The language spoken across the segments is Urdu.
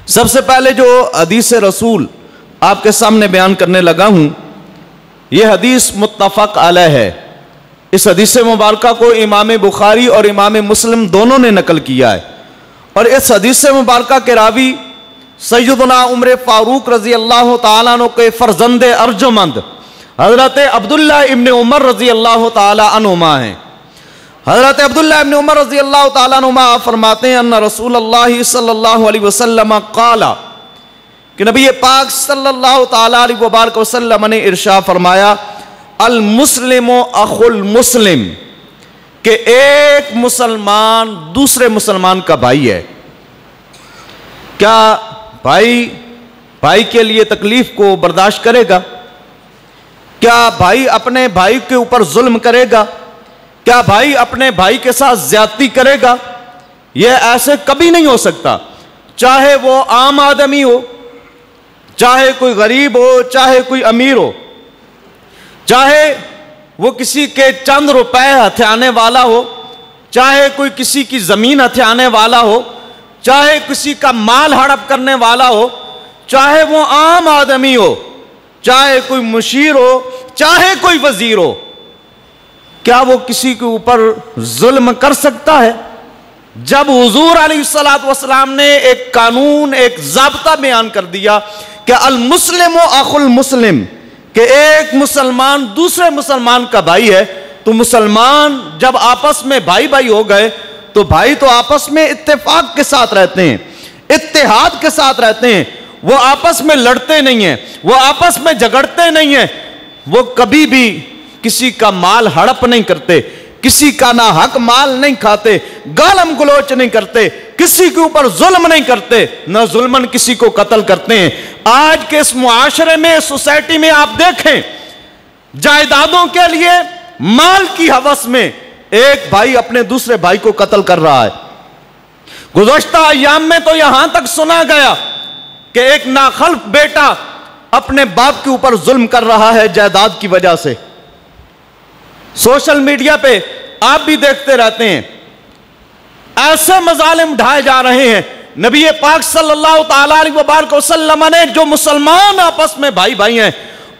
سب سے پہلے جو حدیث رسول آپ کے سامنے بیان کرنے لگا ہوں، یہ حدیث متفق علیہ ہے۔ اس حدیث مبارکہ کو امام بخاری اور امام مسلم دونوں نے نقل کیا ہے، اور اس حدیث مبارکہ کے راوی سیدنا عمر فاروق رضی اللہ تعالیٰ عنہ کے فرزند ارجمند حضرت عبداللہ ابن عمر رضی اللہ تعالیٰ عنہما ہیں۔ حضرت عبداللہ ابن عمر رضی اللہ تعالیٰ عنہما فرماتے ہیں ان رسول اللہ صلی اللہ علیہ وسلم قال، کہ نبی پاک صلی اللہ تعالیٰ علیہ وبارک وسلم نے ارشاد فرمایا، المسلم اخو المسلم، کہ ایک مسلمان دوسرے مسلمان کا بھائی ہے۔ کیا بھائی کے لیے تکلیف کو برداشت کرے گا؟ کیا بھائی اپنے بھائی کے اوپر ظلم کرے گا؟ کیا بھائی اپنے بھائی کے ساتھ زیادتی کرے گا؟ یہ ایسے کبھی نہیں ہو سکتا، چاہے وہ عام آدمی ہو، چاہے کوئی غریب ہو، چاہے کوئی امیر ہو، چاہے وہ کسی کے چند روپے ہتھیانے والا ہو، چاہے کوئی کسی کی زمین ہتھیانے والا ہو، چاہے کسی کا مال ہڑپ کرنے والا ہو، چاہے وہ عام آدمی ہو، چاہے کوئی مشیر ہو، چاہے کوئی وزیر ہو، کیا وہ کسی کے اوپر ظلم کر سکتا ہے؟ جب حضور علیہ السلام نے ایک قانون، ایک ضابطہ بیان کر دیا کہ المسلم اخو المسلم، کہ ایک مسلمان دوسرے مسلمان کا بھائی ہے، تو مسلمان جب آپس میں بھائی بھائی ہو گئے تو بھائی تو آپس میں اتفاق کے ساتھ رہتے ہیں، اتحاد کے ساتھ رہتے ہیں، وہ آپس میں لڑتے نہیں ہیں، وہ آپس میں جھگڑتے نہیں ہیں، وہ کبھی بھی کسی کا مال ہڑپ نہیں کرتے، کسی کا ناحق مال نہیں کھاتے، گالم گلوچ نہیں کرتے، کسی کے اوپر ظلم نہیں کرتے، نہ ظلمن کسی کو قتل کرتے ہیں۔ آج کے اس معاشرے میں، سوسائٹی میں آپ دیکھیں، جائیدادوں کے لیے مال کی ہوس میں ایک بھائی اپنے دوسرے بھائی کو قتل کر رہا ہے۔ گزشتہ ایام میں تو یہاں تک سنا گیا کہ ایک ناخلف بیٹا اپنے باپ کے اوپر ظلم کر رہا ہے جائیداد کی وجہ سے۔ سوشل میڈیا پہ آپ بھی دیکھتے رہتے ہیں، ایسے مظالم ڈھائے جا رہے ہیں۔ نبی پاک صلی اللہ تعالیٰ علیہ وبارک وسلم نے جو مسلمان آپس میں بھائی بھائی ہیں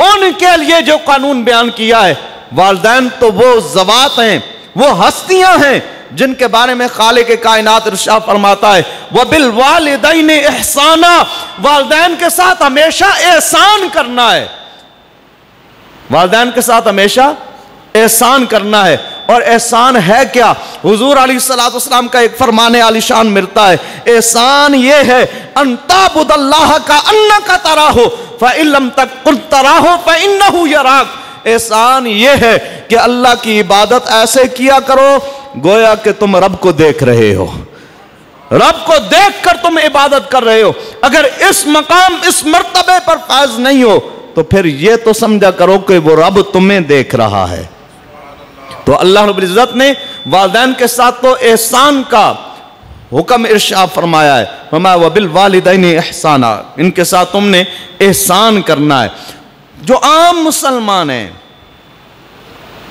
ان کے لیے جو قانون بیان کیا ہے، والدین تو وہ ذوات ہیں، وہ ہستیاں ہیں جن کے بارے میں خالق کائنات ارشاد فرماتا ہے وَبِالْوَالِدَيْنِ احسانا، والدین کے ساتھ ہمیشہ احسان کرنا ہے، والدین کے ساتھ ہمیشہ احسان کرنا ہے۔ اور احسان ہے کیا؟ حضور علیہ السلام کا ایک فرمان عالی شان ملتا ہے، احسان یہ ہے ان تعبد اللہ کأنک تراہ فإن لم تکن تراہ فإنہ یراک۔ احسان یہ ہے کہ اللہ کی عبادت ایسے کیا کرو گویا کہ تم رب کو دیکھ رہے ہو، رب کو دیکھ کر تم عبادت کر رہے ہو۔ اگر اس مقام، اس مرتبے پر فائز نہیں ہو تو پھر یہ تو سمجھا کرو کہ وہ رب تمہیں دیکھ رہا ہے۔ تو اللہ رب العزت نے والدین کے ساتھ تو احسان کا حکم ارشاد فرمایا ہے، وَمَا وَبِالْوَالِدَيْنِ احسانا، ان کے ساتھ تم نے احسان کرنا ہے۔ جو عام مسلمان ہیں،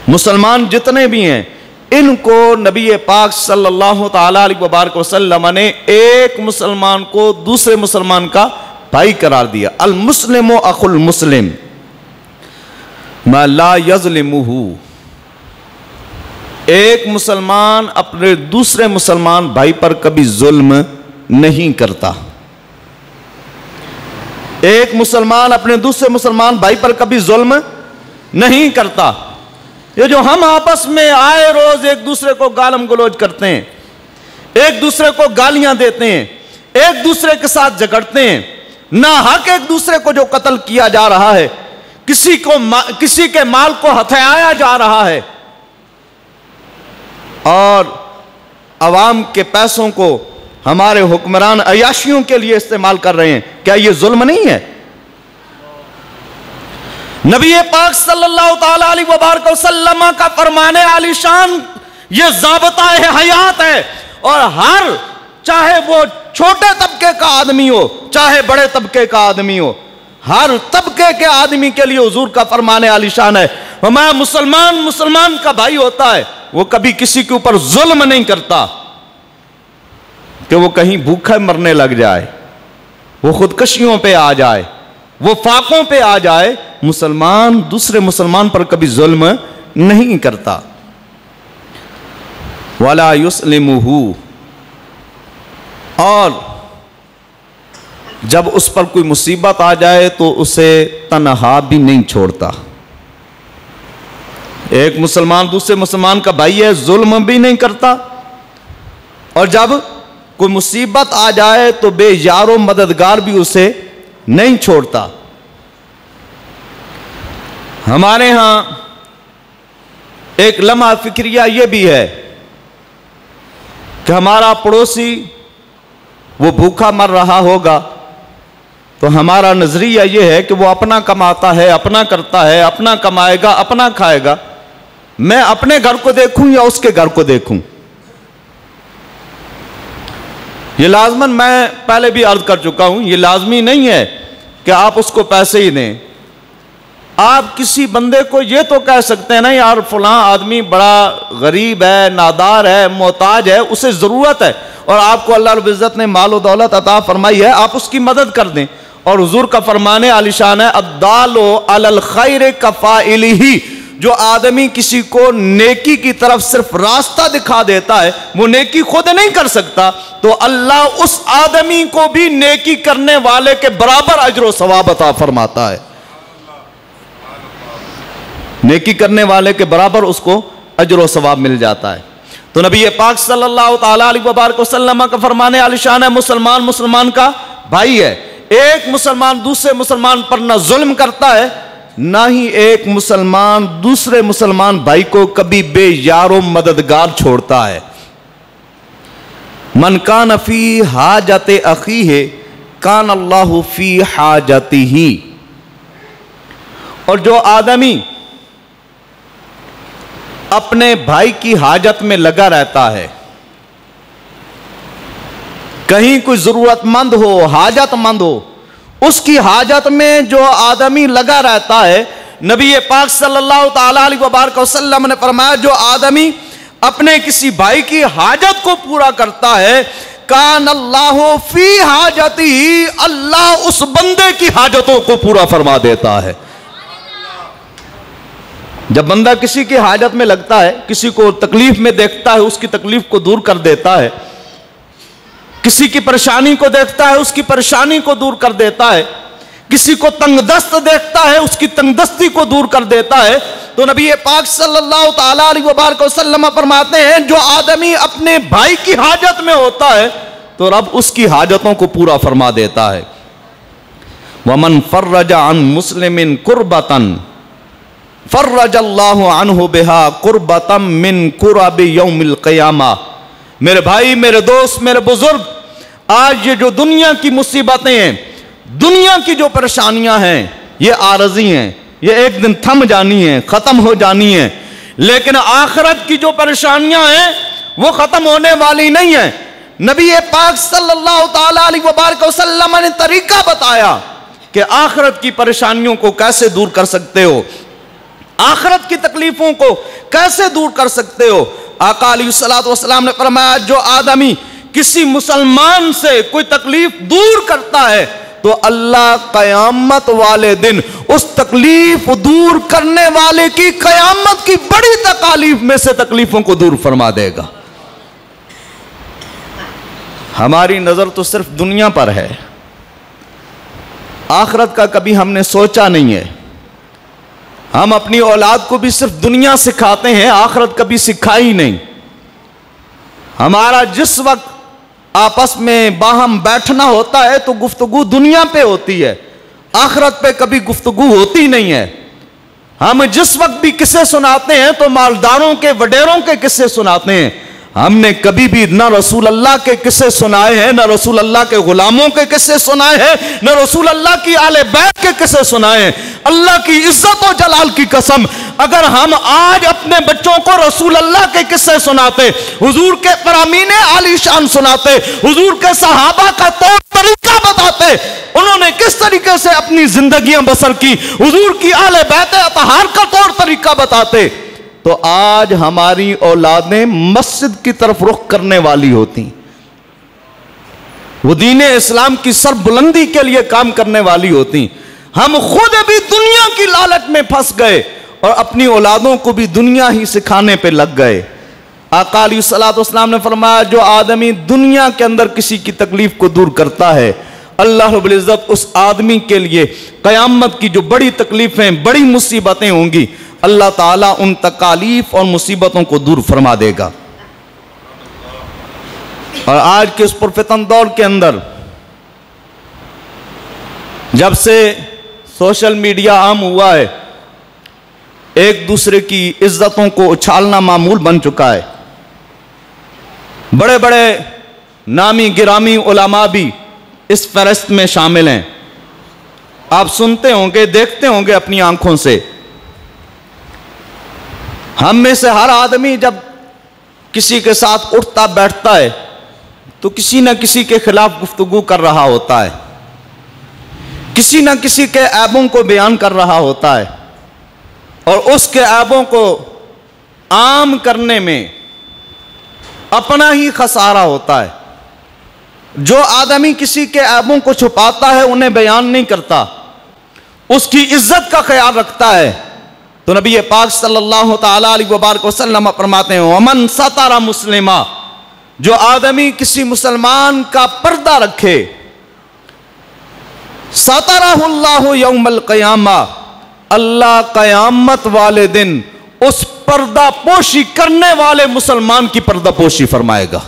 مسلمان جتنے بھی ہیں، ان کو نبی پاک صلی اللہ تعالیٰ علیہ وبارک وسلم نے ایک مسلمان کو دوسرے مسلمان کا بھائی قرار دیا۔ المسلم اخو المسلم ما لا یظلمہ، ایک مسلمان اپنے دوسرے مسلمان بھائی پر کبھی ظلم نہیں کرتا، ایک مسلمان اپنے دوسرے مسلمان بھائی پر کبھی ظلم نہیں کرتا۔ یہ جو ہم آپس میں آئے روز ایک دوسرے کو گالم گلوچ کرتے ہیں، ایک دوسرے کو گالیاں دیتے ہیں، ایک دوسرے کے ساتھ جھگڑتے ہیں، ناحق ایک دوسرے کو جو قتل کیا جا رہا ہے، کسی کے مال کو ہتھیایا جا رہا ہے اور عوام کے پیسوں کو ہمارے حکمران عیاشیوں کے لیے استعمال کر رہے ہیں، کیا یہ ظلم نہیں ہے؟ نبی پاک صلی اللہ تعالیٰ علیہ وبارک وسلم کا فرمان عالی شان یہ ضابطہ حیات ہے، اور ہر، چاہے وہ چھوٹے طبقے کا آدمی ہو چاہے بڑے طبقے کا آدمی ہو، ہر طبقے کے آدمی کے لیے حضور کا فرمان عالی شان ہے، ہمارا مسلمان کا بھائی ہوتا ہے، وہ کبھی کسی کے اوپر ظلم نہیں کرتا کہ وہ کہیں بھوکا مرنے لگ جائے، وہ خودکشیوں پہ آ جائے، وہ فاقوں پہ آ جائے، مسلمان دوسرے مسلمان پر کبھی ظلم نہیں کرتا۔ وَلَا يُسْلِمُهُ، اور جب اس پر کوئی مصیبت آ جائے تو اسے تنہا بھی نہیں چھوڑتا۔ ایک مسلمان دوسرے مسلمان کا بھائی ہے، ظلم بھی نہیں کرتا، اور جب کوئی مصیبت آ جائے تو بے یار و مددگار بھی اسے نہیں چھوڑتا۔ ہمارے ہاں ایک لمحہ فکریہ یہ بھی ہے کہ ہمارا پڑوسی وہ بھوکا مر رہا ہوگا تو ہمارا نظریہ یہ ہے کہ وہ اپنا کماتا ہے، اپنا کرتا ہے، اپنا کمائے گا، اپنا کھائے گا، میں اپنے گھر کو دیکھوں یا اس کے گھر کو دیکھوں۔ یہ لازماً میں پہلے بھی عرض کر چکا ہوں، یہ لازمی نہیں ہے کہ آپ اس کو پیسے ہی دیں۔ آپ کسی بندے کو یہ تو کہہ سکتے ہیں نا یار فلاں آدمی بڑا غریب ہے، نادار ہے، محتاج ہے، اسے ضرورت ہے، اور آپ کو اللہ رب العزت نے مال و دولت عطا فرمائی ہے، آپ اس کی مدد کر دیں۔ اور حضور کا فرمان عالی شان ہے، الدال علی الخیر کفاعلہ، جو آدمی کسی کو نیکی کی طرف صرف راستہ دکھا دیتا ہے، وہ نیکی خود نہیں کر سکتا، تو اللہ اس آدمی کو بھی نیکی کرنے والے کے برابر اجر و ثواب عطا فرماتا ہے۔ نیکی کرنے والے کے برابر اس کو اجر و ثواب مل جاتا ہے۔ تو نبی پاک صلی اللہ تعالیٰ علیہ وبارک وسلم کا فرمانے عالی شان ہے، مسلمان مسلمان کا بھائی ہے۔ ایک مسلمان دوسرے مسلمان پر نہ ظلم کرتا ہے، نہ ہی ایک مسلمان دوسرے مسلمان بھائی کو کبھی بے یار و مددگار چھوڑتا ہے۔ من کان فی حاجت اخیہ کان اللہ فی حاجتہ، اور جو آدمی اپنے بھائی کی حاجت میں لگا رہتا ہے، کہیں کوئی ضرورت مند ہو، حاجت مند ہو، اس کی حاجت میں جو آدمی لگا رہتا ہے، نبی پاک صلی اللہ تعالیٰ علیہ وبارک وسلم نے فرمایا جو آدمی اپنے کسی بھائی کی حاجت کو پورا کرتا ہے، کان اللہ فی حاجتہ، اللہ اس بندے کی حاجتوں کو پورا فرما دیتا ہے۔ جب بندہ کسی کی حاجت میں لگتا ہے، کسی کو تکلیف میں دیکھتا ہے، اس کی تکلیف کو دور کر دیتا ہے، کسی کی پریشانی کو دیکھتا ہے، اس کی پریشانی کو دور کر دیتا ہے، کسی کو تنگ دست دیکھتا ہے، اس کی تنگ دستی کو دور کر دیتا ہے، تو نبی پاک صلی اللہ تعالیٰ علیہ وبارک وسلم فرماتے ہیں جو آدمی اپنے بھائی کی حاجت میں ہوتا ہے تو رب اس کی حاجتوں کو پورا فرما دیتا ہے۔ وَمَنْ فَرَّجَ عَنْ مُسْلِمٍ قُرْبَةً فرج اللہ عنہ بہا قربۃ من قرب یوم القیامہ۔ میرے بھائی، میرے دوست، میرے بزرگ، آج یہ جو دنیا کی مصیبتیں ہیں، دنیا کی جو پریشانیاں ہیں، یہ عارضی ہیں، یہ ایک دن تھم جانی ہیں، ختم ہو جانی ہیں، لیکن آخرت کی جو پریشانیاں ہیں وہ ختم ہونے والی نہیں ہیں۔ نبی پاک صلی اللہ تعالیٰ علیہ وبارک وسلم نے طریقہ بتایا کہ آخرت کی پریشانیوں کو کیسے دور کر سکتے ہو، آخرت کی تکلیفوں کو کیسے دور کر سکتے ہو۔ آقا علیہ الصلوۃ والسلام نے فرمایا جو آدمی کسی مسلمان سے کوئی تکلیف دور کرتا ہے تو اللہ قیامت والے دن اس تکلیف دور کرنے والے کی قیامت کی بڑی تکالیف میں سے تکلیفوں کو دور فرما دے گا۔ ہماری نظر تو صرف دنیا پر ہے، آخرت کا کبھی ہم نے سوچا نہیں ہے۔ ہم اپنی اولاد کو بھی صرف دنیا سکھاتے ہیں، آخرت کبھی سکھائی نہیں۔ ہمارا جس وقت آپس میں باہم بیٹھنا ہوتا ہے تو گفتگو دنیا پہ ہوتی ہے، آخرت پہ کبھی گفتگو ہوتی نہیں ہے۔ ہم جس وقت بھی قصے سناتے ہیں تو مالداروں کے، وڈیروں کے قصے سناتے ہیں، ہم نے کبھی بھی نہ رسول اللہ کے قصے سنائے ہیں، نہ رسول اللہ کے غلاموں کے قصے سنائے ہیں، نہ رسول اللہ کی آل بیت کے قصے سنائے ہیں۔ اللہ کی عزت و جلال کی قسم، اگر ہم آج اپنے بچوں کو رسول اللہ کے قصے سناتے، حضور کے فرامین عالی شان سناتے، حضور کے صحابہ کا طور طریقہ بتاتے، انہوں نے کس طریقے سے اپنی زندگیاں بسر کی، حضور کی آل بیت اطہار کا طور طریقہ بتاتے، تو آج ہماری اولادیں مسجد کی طرف رخ کرنے والی ہوتی۔ وہ دین اسلام کی سربلندی کے لیے کام کرنے والی ہوتی. ہم خود بھی دنیا کی لالچ میں پھنس گئے اور اپنی اولادوں کو بھی دنیا ہی سکھانے پہ لگ گئے. آقا علیہ الصلوۃ والسلام نے فرمایا جو آدمی دنیا کے اندر کسی کی تکلیف کو دور کرتا ہے اللہ رب العزت اس آدمی کے لیے قیامت کی جو بڑی تکلیفیں بڑی مصیبتیں ہوں گی اللہ تعالیٰ ان تکالیف اور مصیبتوں کو دور فرما دے گا. اور آج کے اس پرفتن دور کے اندر جب سے سوشل میڈیا عام ہوا ہے ایک دوسرے کی عزتوں کو اچھالنا معمول بن چکا ہے. بڑے بڑے نامی گرامی علماء بھی اس فہرست میں شامل ہیں. آپ سنتے ہوں گے دیکھتے ہوں گے اپنی آنکھوں سے. ہم میں سے ہر آدمی جب کسی کے ساتھ اٹھتا بیٹھتا ہے تو کسی نہ کسی کے خلاف گفتگو کر رہا ہوتا ہے, کسی نہ کسی کے عیبوں کو بیان کر رہا ہوتا ہے اور اس کے عیبوں کو عام کرنے میں اپنا ہی خسارہ ہوتا ہے. جو آدمی کسی کے عیبوں کو چھپاتا ہے انہیں بیان نہیں کرتا اس کی عزت کا خیال رکھتا ہے تو نبی پاک صلی اللہ تعالی علیہ وبارک وسلم فرماتے ہیں ومن ستر مسلمہ جو آدمی کسی مسلمان کا پردہ رکھے سترہ اللہ یوم القیامہ اللہ قیامت والے دن اس پردہ پوشی کرنے والے مسلمان کی پردہ پوشی فرمائے گا.